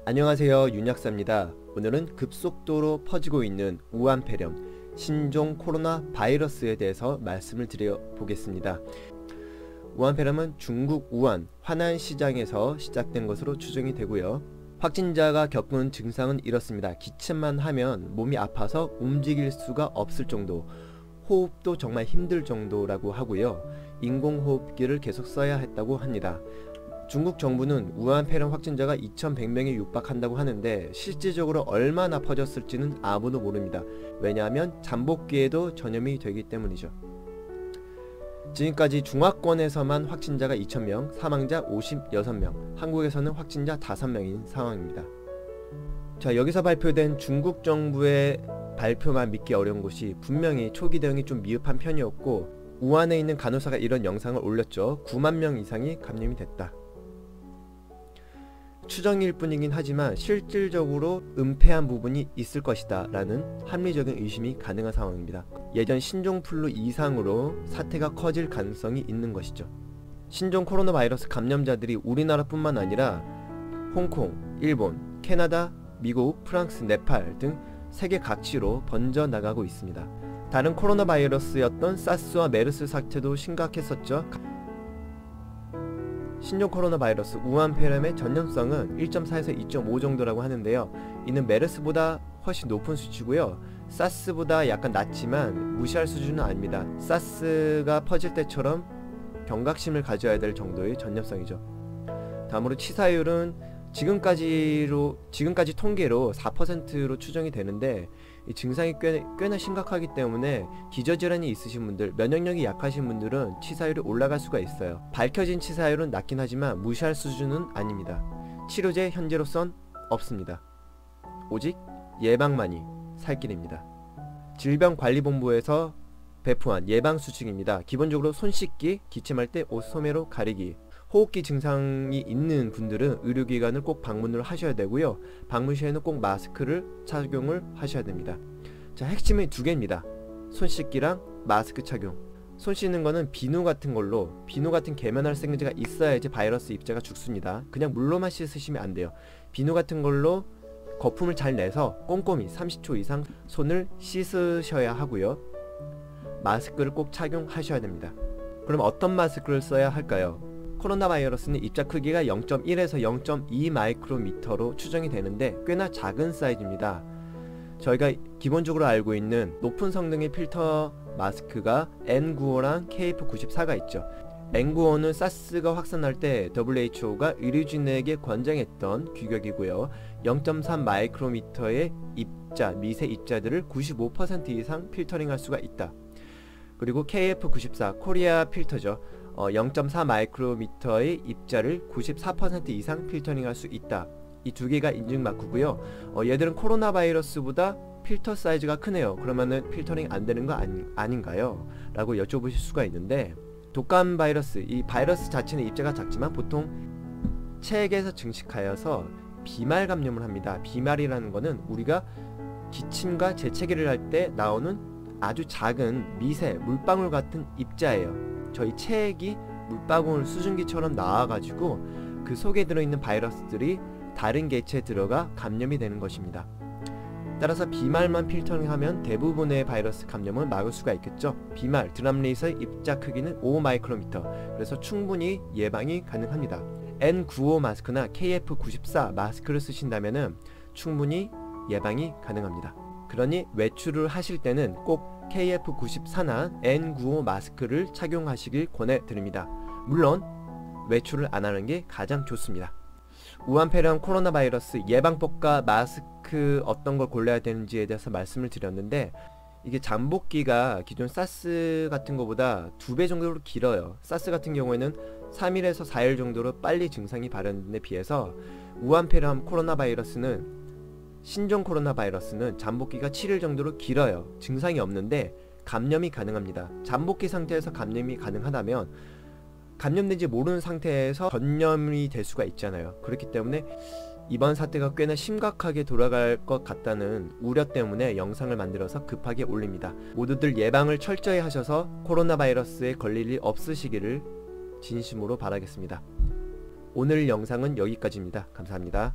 안녕하세요, 윤약사입니다. 오늘은 급속도로 퍼지고 있는 우한폐렴 신종 코로나 바이러스에 대해서 말씀을 드려보겠습니다. 우한폐렴은 중국 우한 화난 시장에서 시작된 것으로 추정이 되고요. 확진자가 겪은 증상은 이렇습니다. 기침만 하면 몸이 아파서 움직일 수가 없을 정도, 호흡도 정말 힘들 정도라고 하고요. 인공호흡기를 계속 써야 했다고 합니다. 중국 정부는 우한폐렴 확진자가 2100명에 육박한다고 하는데 실질적으로 얼마나 퍼졌을지는 아무도 모릅니다. 왜냐하면 잠복기에도 전염이 되기 때문이죠. 지금까지 중화권에서만 확진자가 2000명, 사망자 56명, 한국에서는 확진자 5명인 상황입니다. 자, 여기서 발표된 중국 정부의 발표만 믿기 어려운 것이 분명히 초기 대응이 좀 미흡한 편이었고, 우한에 있는 간호사가 이런 영상을 올렸죠. 9만 명 이상이 감염이 됐다. 추정일 뿐이긴 하지만 실질적으로 은폐한 부분이 있을 것이다 라는 합리적인 의심이 가능한 상황입니다. 예전 신종플루 이상으로 사태가 커질 가능성이 있는 것이죠. 신종 코로나 바이러스 감염자들이 우리나라뿐만 아니라 홍콩, 일본, 캐나다, 미국, 프랑스, 네팔 등 세계 각지로 번져나가고 있습니다. 다른 코로나 바이러스였던 사스와 메르스 사태도 심각했었죠. 신종 코로나 바이러스 우한폐렴의 전염성은 1.4에서 2.5 정도라고 하는데요. 이는 메르스보다 훨씬 높은 수치고요. 사스보다 약간 낮지만 무시할 수준은 아닙니다. 사스가 퍼질 때처럼 경각심을 가져야 될 정도의 전염성이죠. 다음으로 치사율은 지금까지 통계로 4%로 추정이 되는데, 이 증상이 꽤나 심각하기 때문에 기저질환이 있으신 분들, 면역력이 약하신 분들은 치사율이 올라갈 수가 있어요. 밝혀진 치사율은 낮긴 하지만 무시할 수준은 아닙니다. 치료제 현재로선 없습니다. 오직 예방만이 살 길입니다. 질병관리본부에서 배포한 예방수칙입니다. 기본적으로 손 씻기, 기침할 때 옷 소매로 가리기, 호흡기 증상이 있는 분들은 의료기관을 꼭 방문을 하셔야 되고요. 방문 시에는 꼭 마스크를 착용을 하셔야 됩니다. 자, 핵심은 두 개입니다. 손 씻기랑 마스크 착용. 손 씻는 거는 비누 같은 걸로, 비누 같은 계면활성제가 있어야지 바이러스 입자가 죽습니다. 그냥 물로만 씻으시면 안 돼요. 비누 같은 걸로 거품을 잘 내서 꼼꼼히 30초 이상 손을 씻으셔야 하고요. 마스크를 꼭 착용하셔야 됩니다. 그럼 어떤 마스크를 써야 할까요? 코로나 바이러스는 입자 크기가 0.1에서 0.2 마이크로미터로 추정이 되는데 꽤나 작은 사이즈입니다. 저희가 기본적으로 알고 있는 높은 성능의 필터 마스크가 N95랑 KF94가 있죠. N95는 사스가 확산할 때 WHO가 의료진에게 권장했던 규격이고요. 0.3 마이크로미터의 입자, 미세 입자들을 95% 이상 필터링할 수가 있다. 그리고 KF94 코리아 필터죠. 0.4 마이크로미터의 입자를 94% 이상 필터링할 수 있다. 이 두 개가 인증 마크고요. 얘들은 코로나 바이러스보다 필터 사이즈가 크네요. 그러면은 필터링 안 되는 거 아닌가요? 라고 여쭤보실 수가 있는데, 독감 바이러스, 이 바이러스 자체는 입자가 작지만 보통 체액에서 증식하여서 비말 감염을 합니다. 비말이라는 거는 우리가 기침과 재채기를 할 때 나오는 아주 작은 미세 물방울 같은 입자예요. 저희 체액이 물방울 수증기처럼 나와가지고 그 속에 들어있는 바이러스들이 다른 개체에 들어가 감염이 되는 것입니다. 따라서 비말만 필터링하면 대부분의 바이러스 감염을 막을 수가 있겠죠. 비말, 드랍레이서의 입자 크기는 5 마이크로미터, 그래서 충분히 예방이 가능합니다. N95 마스크나 KF94 마스크를 쓰신다면 충분히 예방이 가능합니다. 그러니 외출을 하실 때는 꼭 KF94나 N95 마스크를 착용하시길 권해드립니다. 물론 외출을 안 하는 게 가장 좋습니다. 우한폐렴 코로나 바이러스 예방법과 마스크 어떤 걸 골라야 되는지에 대해서 말씀을 드렸는데, 이게 잠복기가 기존 사스 같은 것보다 2배 정도로 길어요. 사스 같은 경우에는 3일에서 4일 정도로 빨리 증상이 발현에 비해서 우한폐렴 코로나 바이러스는, 신종 코로나 바이러스는 잠복기가 7일 정도로 길어요. 증상이 없는데 감염이 가능합니다. 잠복기 상태에서 감염이 가능하다면 감염된지 모르는 상태에서 전염이 될 수가 있잖아요. 그렇기 때문에 이번 사태가 꽤나 심각하게 돌아갈 것 같다는 우려 때문에 영상을 만들어서 급하게 올립니다. 모두들 예방을 철저히 하셔서 코로나 바이러스에 걸릴 일 없으시기를 진심으로 바라겠습니다. 오늘 영상은 여기까지입니다. 감사합니다.